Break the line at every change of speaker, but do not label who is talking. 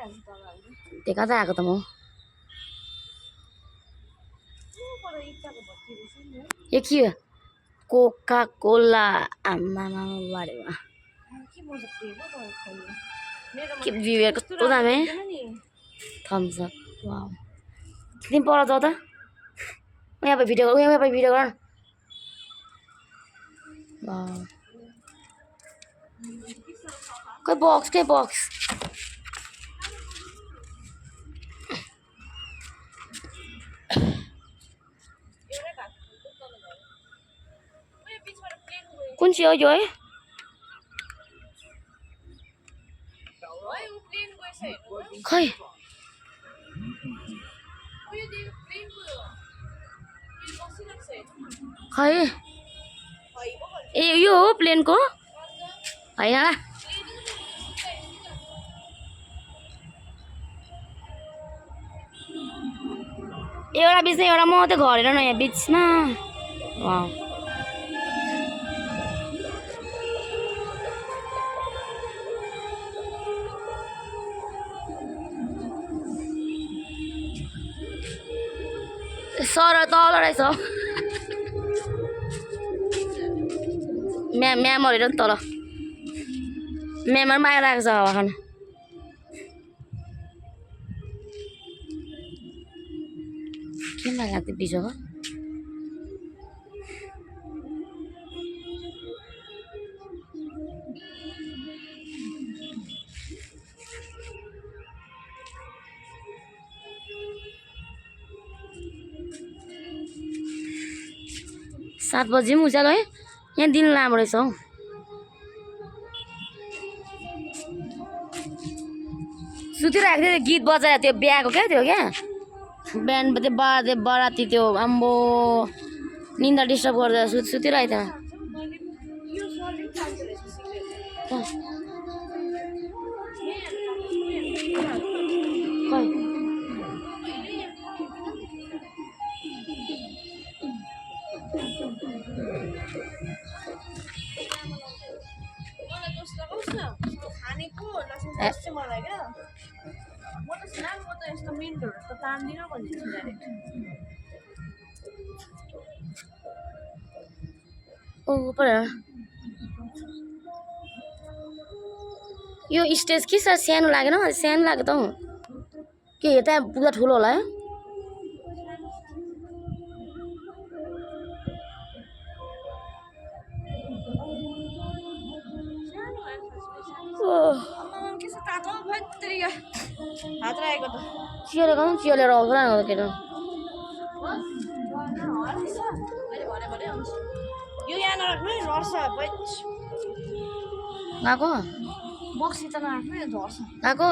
त्यहाँ कता आएको त म यो के हो कोका कोला आमामा बारेमा के बियर कस्तो दामी थम्स अप वाउ तिमी पर जाऊ त यहाँ भिडियो गर वाउ खै बक्स कुन चाहिँ हो यो है खै खै ए यो हो प्लेनको होइन एउटा बिचमा एउटा मात्रै घरेर न यहाँ बिचमा वाउ सर तल रहेछ म्यामहरू नि तल म्यामहरू माया लागेको छ हावा खान के माया लाग्थ्यो बिजोको 7 बजी पनि उज्यालो है यहाँ दिन लामो रहेछ हौ सुतिरहेको थियो गीत बजाएर त्यो बिहाको क्या त्यो क्या बिहान त्यो बराती त्यो आम्बो निन्दा डिस्टर्ब गर्दा सुतिरहेको थियो यो स्टेज के साह्रो सानो लागेन सानो लाग्यो त के यता पुरा ठुलो होला है चियलेर आउँछ के गएको गएको